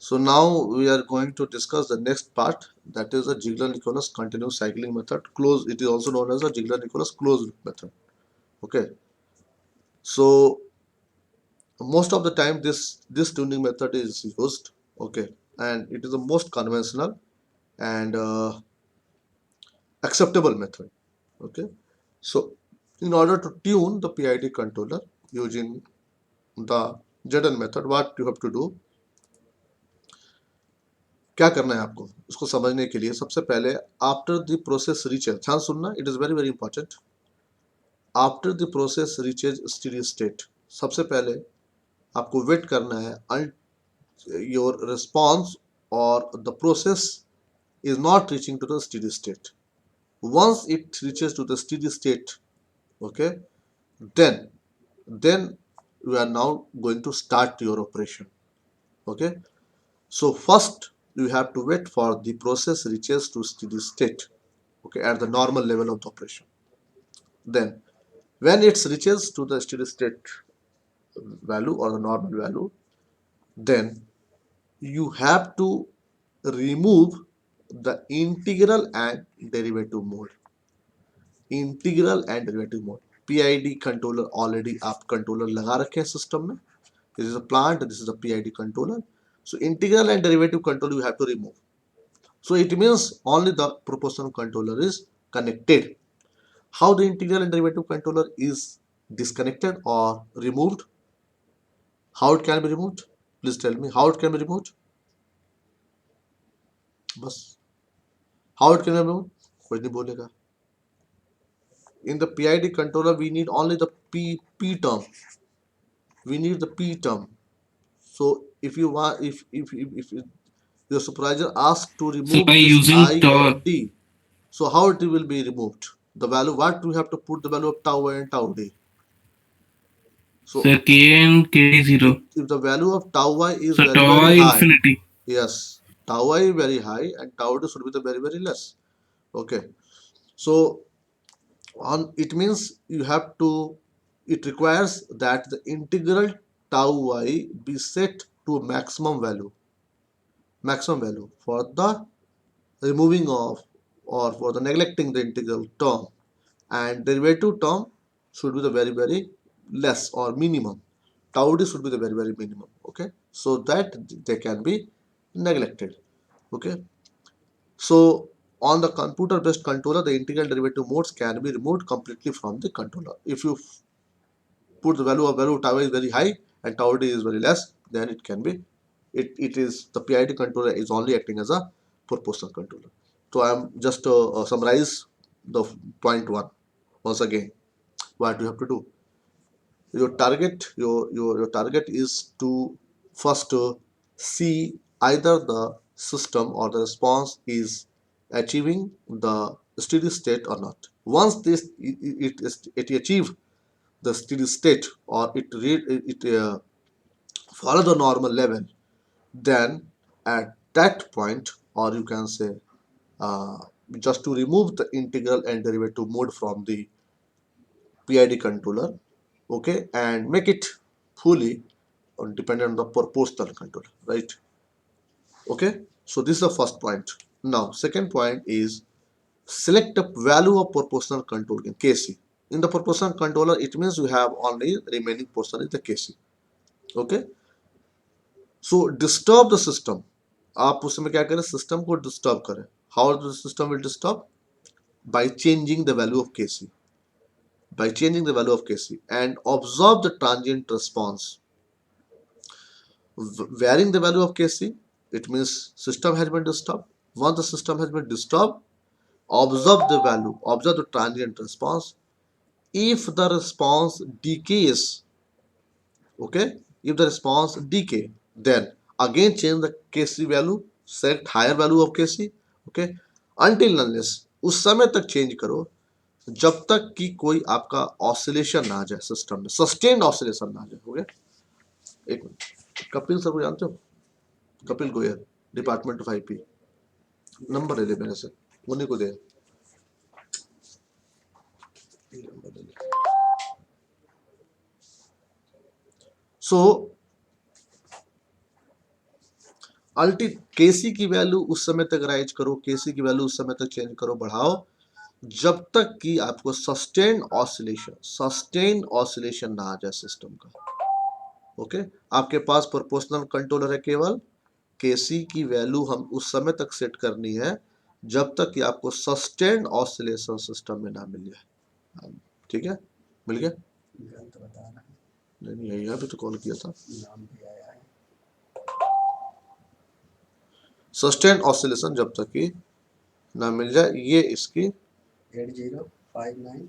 So now we are going to discuss the next part, that is the Ziegler-Nicholas continuous cycling method. It is also known as the Ziegler-Nicholas closed loop method. Okay. So most of the time this tuning method is used. Okay, and it is the most conventional and acceptable method. Okay, so in order to tune the PID controller using the ZN method, what you have to do, क्या करना है आपको उसको समझने के लिए सबसे पहले आफ्टर द प्रोसेस रीचेज, ध्यान सुनना, it is very very important. After the process reaches steady state, सबसे पहले आपको वेट करना है your response or the process is not reaching to the steady state. Once it reaches to the steady state, okay, then then we are now going to start your operation. Okay, so first you have to wait for the process reaches to steady state, okay, at the normal level of the operation. Then when it reaches to the steady state value or the normal value, then you have to remove the integral and derivative mode. Integral and derivative mode, PID controller already आप controller लगा रखे हैं system में, this is a plant, this is a PID controller, so integral and derivative control you have to remove, so it means only the proportional controller is connected. How the integral and derivative controller is disconnected or removed, how it can be removed, please tell me how it can be removed, बस how it can be removed, कोई नहीं बोलेगा। In the PID controller we need only the p term, we need the p term. So if you want, if your supervisor asks to So by remove this using I tor, and d, so how it will be removed? The value, what do we have to put the value of tau I and tau d? so So k and k0. if the value of tau I is So very tau very I high, infinity. yes, tau I very high and tau d should be the very very less. Okay, so on it means you have to, it requires that the integral tau I be set to maximum value for the removing of or for the neglecting the integral term, and derivative term should be the very very less or minimum, tau d should be the very very minimum. Okay, so that they can be neglected. Okay, so on the computer based controller the integral derivative modes can be removed completely from the controller. If you put the value of tau is very high and tau d is very less, then it can be, it is the PID controller is only acting as a proportional controller. So I am just summarize the point one once again. What you have to do, your target is to first see either the system or the response is achieving the steady state or not. Once this it achieve the steady state or it follow the normal level, then at that point, or you can say uh, just to remove the integral and derivative mode from the PID controller, okay, and make it fully dependent on the proportional controller, right? Okay, so this is the first point. Now second point is select a value of proportional control in KC. In the proportional controller it means you have only remaining portion is the KC. Okay, so disturb the system, आप उस समय क्या करें, system को disturb करें. How the system will disturb? By changing the value of KC, by changing the value of KC and observe the transient response. Varying the value of KC, it means system has been disturbed. Once the system has been disturbed, observe the value, observe the transient response. If the response decays, okay, if the response decay, then again change the KC value, select higher value of KC, okay, until unless उस समय तक change करो जब तक कि कोई आपका oscillation ना आ जाए सिस्टम में, सस्टेन्ड ऑसिलेशन ना आ जाए. हो गया. एक मिनट, कपिल सर को जानते हो, Kapil Goyal, department of IP, number ले ले मेरे से, उन्हीं को दे. So अल्टी केसी की वैल्यू उस समय तक राइज करो, केसी की वैल्यू उस समय तक चेंज करो, बढ़ाओ, जब तक कि आपको सस्टेन ऑसिलेशन ना आ जाए सिस्टम का। ओके, आपके पास प्रोपोर्शनल कंट्रोलर है, केवल केसी की वैल्यू हम उस समय तक सेट करनी है जब तक कि आपको सस्टेन ऑसिलेशन सिस्टम में ना मिल जाए। ठीक है, मिल गया? नहीं, यही अभी तो कॉल किया था। सस्टेन ऑसिलेशन जब तक कि ना मिल जाए, ये इसकी 8059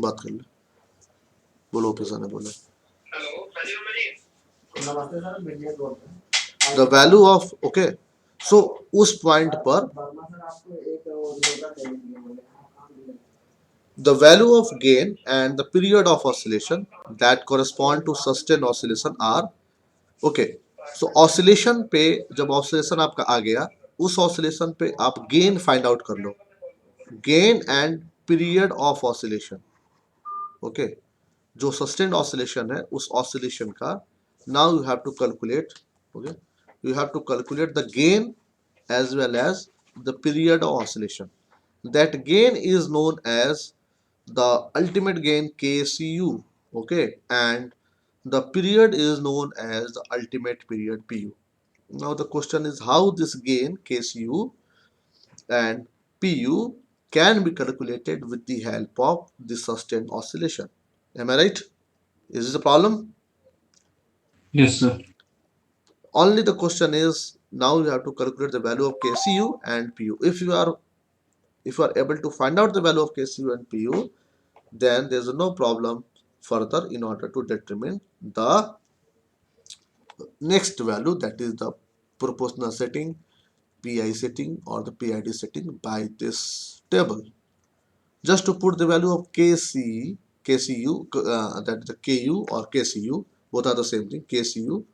बात कर ले। बोलो, ऑफिसर ने बोला नमस्ते सर, मीडिया बोल रहे हैं। द वैल्यू ऑफ, ओके, सो उस पॉइंट पर वर्मा सर आपको एक योगा चाहिए बोले, the value of gain and the period of oscillation that correspond to sustained oscillation are okay. So oscillation पे जब oscillation आपका आ गया, उस oscillation पे आप gain find out कर लो, gain and period of oscillation, okay. जो sustained oscillation है, उस oscillation का now you have to calculate, okay, you have to calculate the gain as well as the period of oscillation. That gain is known as the ultimate gain KCU, okay, and the period is known as the ultimate period PU. Now the question is how this gain KCU and PU can be calculated with the help of the sustained oscillation. Am I right? Is this a problem? Yes, sir. Only the question is now you have to calculate the value of KCU and PU. If you are able to find out the value of KCU and PU, then there is no problem further in order to determine the next value, that is the proportional setting, PI setting or the PID setting by this table. Just to put the value of KCU, that is the KU or KCU, both are the same thing, KCU,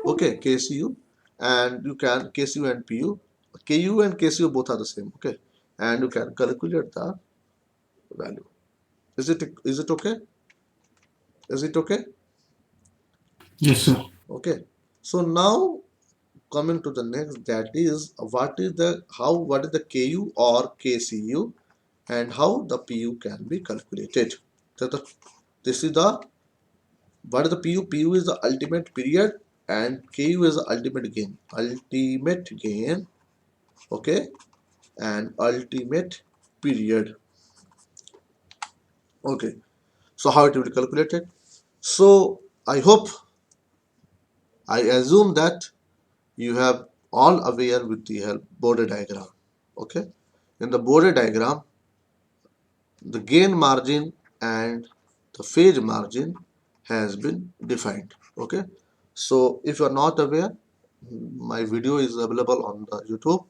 okay, KCU, and you can KCU and PU, KU and KCU both are the same, okay, and you can calculate the value. Is it okay? Is it okay? Yes, sir. Okay. So now coming to the next, that is what is the KU or KCU and how the PU can be calculated. So this is the what is the PU? PU is the ultimate period and KU is the ultimate gain. Ultimate gain, okay, and ultimate period. Okay. So how it will be calculated? So I assume that you have all aware with the help border diagram. Okay, in the border diagram, the gain margin and the phase margin has been defined. Okay, so if you are not aware, my video is available on the YouTube.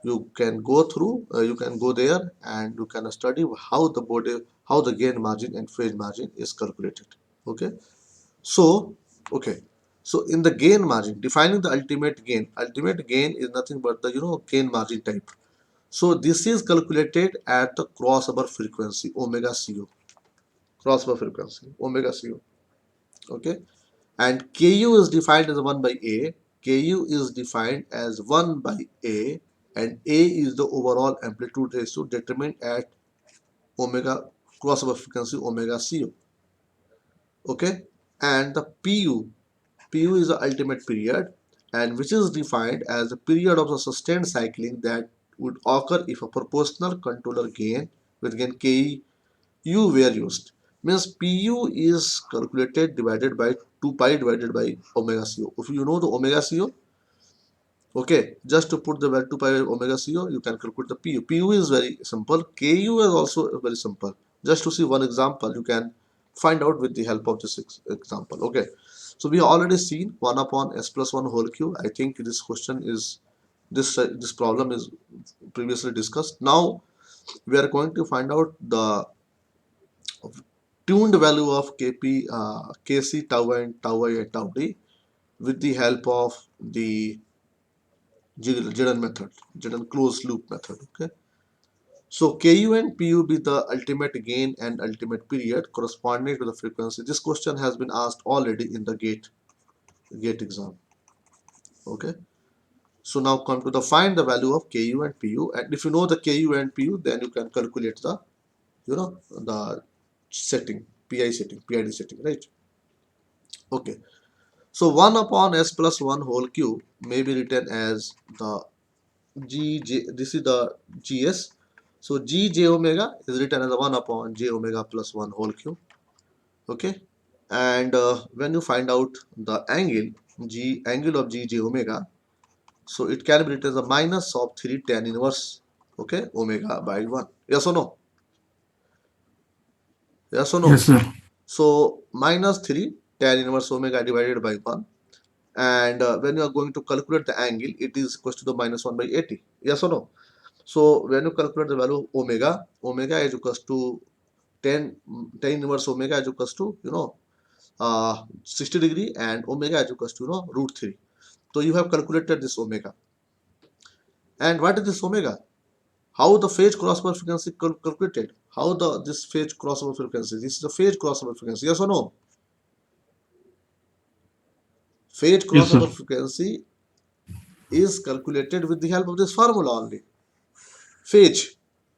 You can go through, you can go there and you can study how the gain margin and phase margin is calculated. Okay, so, okay. So in the gain margin, defining the ultimate gain is nothing but the gain margin type. So this is calculated at the crossover frequency omega cu, crossover frequency omega cu. Okay, and Ku is defined as 1 by A. Ku is defined as 1 by A, and A is the overall amplitude ratio determined at omega crossover frequency omega cu. Okay, and the Pu is the ultimate period, and which is defined as the period of the sustained cycling that would occur if a proportional controller gain with gain Ku were used. Means Pu is calculated divided by 2 pi divided by omega Co. If you know the omega Co, okay, just to put the value 2 pi omega Co, you can calculate the Pu. Pu is very simple. Ku is also very simple. Just to see one example, you can find out with the help of this example. Okay, so we have already seen 1 upon s plus 1 whole cube. I think this question is this problem is previously discussed. Now we are going to find out the tuned value of Kp, Kc, tau and tau I and tau d with the help of the Jaden method, Jaden closed loop method. Okay, so Ku and Pu be the ultimate gain and ultimate period corresponding to the frequency. This question has been asked already in the gate exam. Okay. So now come to the find the value of Ku and Pu, and if you know the Ku and Pu, then you can calculate the the setting, PI setting, PID setting, right? Okay. So 1 upon S plus 1 whole cube may be written as the Gj. This is the Gs. So Gj omega is written as 1 upon J omega plus 1 whole cube. Okay. And when you find out the angle of Gj omega, so it can be written as a minus of 3 tan inverse, okay, omega by 1. Yes or no? Yes or no? Yes, sir. So minus 3 tan inverse omega divided by 1. And when you are going to calculate the angle, it is equal to the minus 1 by 80. Yes or no? So when you calculate the value of omega is equals to 10 inverse omega is equals to 60 degree, and omega is equals to root 3. So you have calculated this omega. And what is this omega? How the phase crossover frequency calculated? How this phase crossover frequency? This is the phase crossover frequency. Yes or no? Phase Yes, sir. crossover frequency is calculated with the help of this formula only. Phase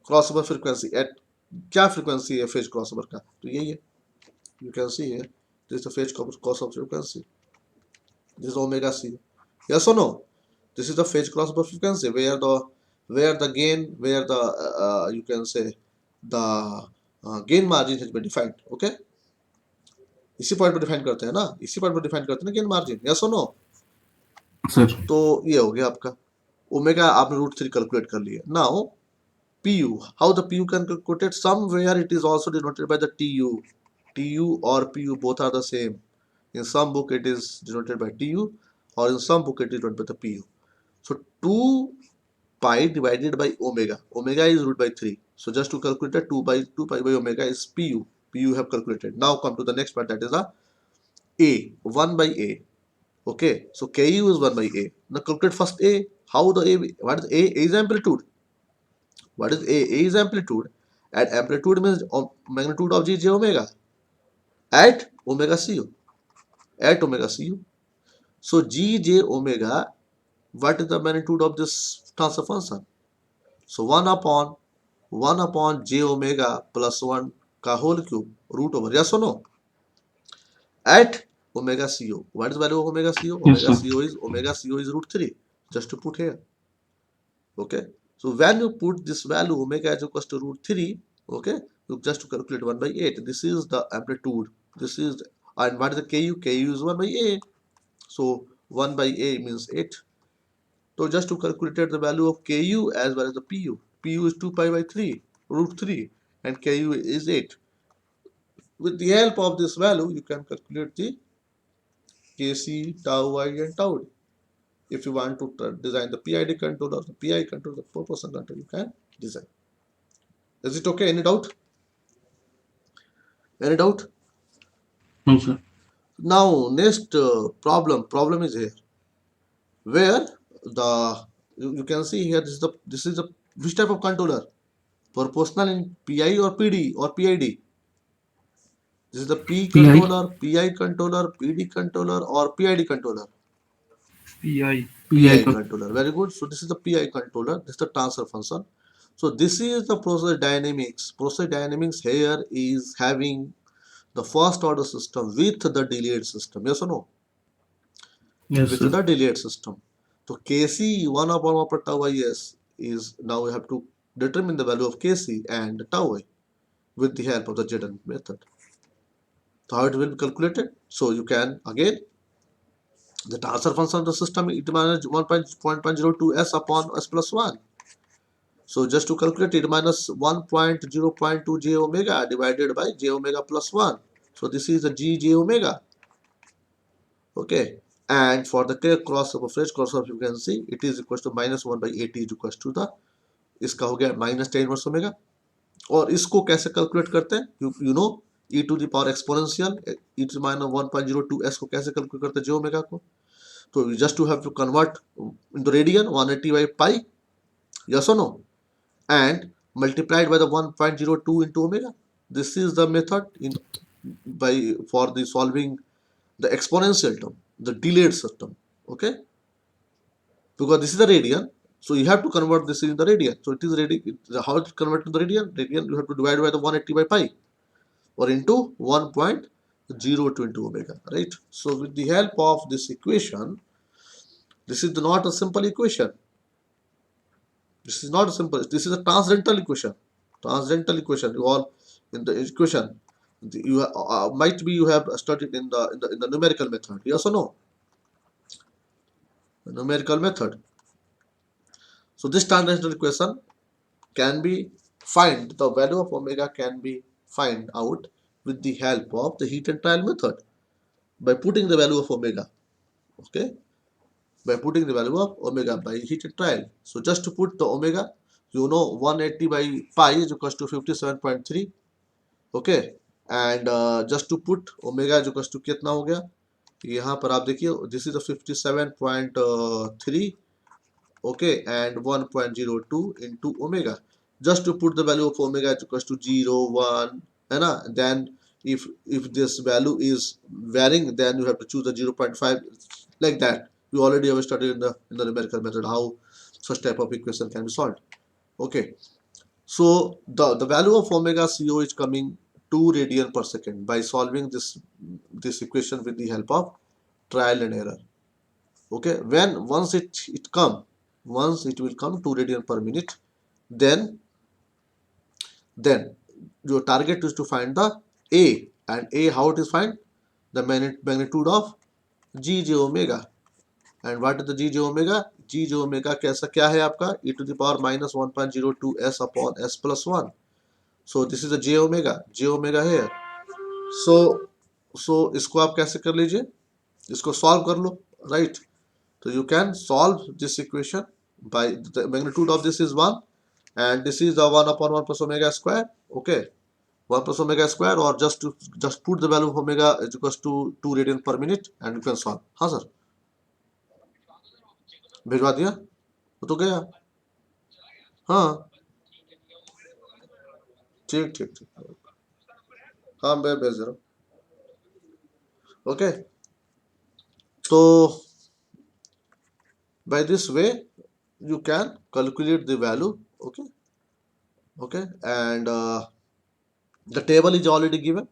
crossover frequency at क्या frequency है phase crossover का, तो यही है, you can see here this the phase crossover frequency, this omega C. Yes और no? This is the phase crossover frequency where the gain, where the you can say the gain margin has been defined. Okay, इसी point पर define करते हैं ना, इसी point पर define करते हैं ना गेन मार्जिन. यस और नो? Sir. तो ये हो गया आपका ओमेगा, आपने रूट 3 कैलकुलेट कर लिया. Now PU, how the PU can calculate? Somewhere it is also denoted by the TU or PU, both are the same. In some book it is denoted by TU, or in some book it is denoted by the PU. So 2 pi divided by omega is root by 3. So just to calculate that 2 pi by omega is PU. PU have calculated. Now come to the next part, that is the A, 1 by A. Okay, so KU is 1 by A. Now calculate first A. How the A, what is A? A is amplitude. What is A? A is amplitude, and amplitude means magnitude of Gj omega at omega Cu. At omega Cu. So Gj omega, what is the magnitude of this transfer function? So 1 upon J omega plus 1 ka whole cube root over. Yes or no? At omega Co. What is the value of omega Co? Yes, Omega sir. Co is root 3. Just to put here. Okay, so when you put this value omega is equals to root 3, okay, you just to calculate 1 by 8. This is the amplitude, this is and what is the Ku is 1 by A. So 1 by A means 8. So just to calculate the value of Ku as well as the Pu is 2 pi by 3 root 3, and Ku is 8. With the help of this value you can calculate the Kc, tau I and tau D. If you want to design the PID controller, the PI controller, the proportional controller, you can design. Is it okay? Any doubt? Any doubt? No, sir. Now next problem is here, where the you can see here, this is the which type of controller? Proportional in PI or PD or PID? This is the P PI. controller, PI controller, PD controller, or PID controller? PI. PI controller. Very good. So this is the PI controller. This is the transfer function. So this is the process dynamics. Process dynamics here is having the first order system with the delayed system. Yes or no? Yes, With sir. the delayed system. So Kc 1 upon 1 per tau is now we have to determine the value of Kc and tau I with the help of the Zn method. So how it will be calculated? So you can again, the transfer function of the system, it minus 1.02 s upon s plus 1. So just to calculate it, minus 1.0.2 j omega divided by j omega plus 1. So this is the Gj omega. Okay, and for the crossover fresh crossover frequency, it is equals to minus 1 by 80 is equals to the, इसका हो गया minus 10 inverse omega. और इसको कैसे calculate करते हैं? you know e to the power exponential e to the minus 1.02 s को कैसे कैलकुलेट करते हैं j omega को? So you just to have to convert into radian 180 by pi. Yes or no? And multiplied by the 1.02 into omega. This is the method for the solving the exponential term, the delayed system. Okay, because this is the radian, so you have to convert this in the radian. So it is how it convert to the radian? Radian you have to divide by the 180 by pi, or into 1.02 into omega, right? So with the help of this equation, this is not a simple equation. This is not a simple. This is a transcendental equation. Transcendental equation. You all in the equation. You might be you have studied in the numerical method. Yes or no? The numerical method. So this transcendental equation can be find the value of omega can be find out with the help of the heat and trial method by putting the value of omega. Okay, by putting the value of omega by heat and trial. So just to put the omega, you know 180 by pi is equals to 57.3. Okay, and just to put omega is equals to कितना हो गया यहाँ पर आप देखिए this is a 57.3. Okay, and 1.02 into omega. Just to put the value of omega is equals to 0, 1, है ना? Then if this value is varying, then you have to choose the 0.5, like that. We already have studied in the numerical method how such type of equation can be solved. Okay, so the value of omega CO is coming 2 radian per second by solving this equation with the help of trial and error. Okay, when once it will come 2 radian per minute, then your target is to find the A, and A how it is find? The magnitude of Gj omega. And what is the Gj omega? Gj omega कैसा क्या है आपका? E to the power minus 1.02 s upon s plus 1. So this is the J omega here. So इसको आप कैसे कर लीजिए? इसको solve कर लो, right? So you can solve this equation by the magnitude of this is 1, and this is the 1 upon 1 plus omega square. Okay, 1 plus omega square, or just put the value of omega is equals to 2 radian per minute, and you can solve. हाँ sir, भिजवा दिया तो गया. हाँ ठीक ठीक ठीक, हाँ मैं भेज दे रहा हूँ. ओके, तो by this way you can calculate the value. Okay, and the table is already given.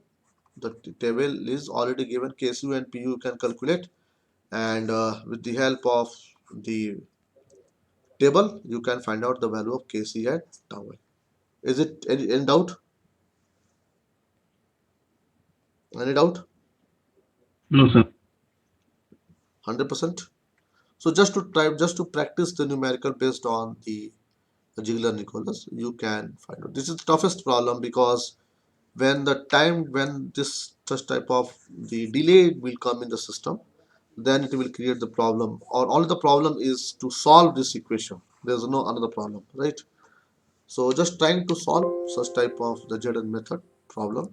The table is already given. KCU and PU you can calculate, and with the help of the table you can find out the value of KC and tau. Is it any doubt? Any doubt? No, sir. 100%. So just to practice the numerical based on the Ziegler-Nicholas, you can find out. This is the toughest problem, because when this such type of the delay will come in the system, then it will create the problem, or only the problem is to solve this equation. There's no another problem, right? So just trying to solve such type of the Jordan method problem.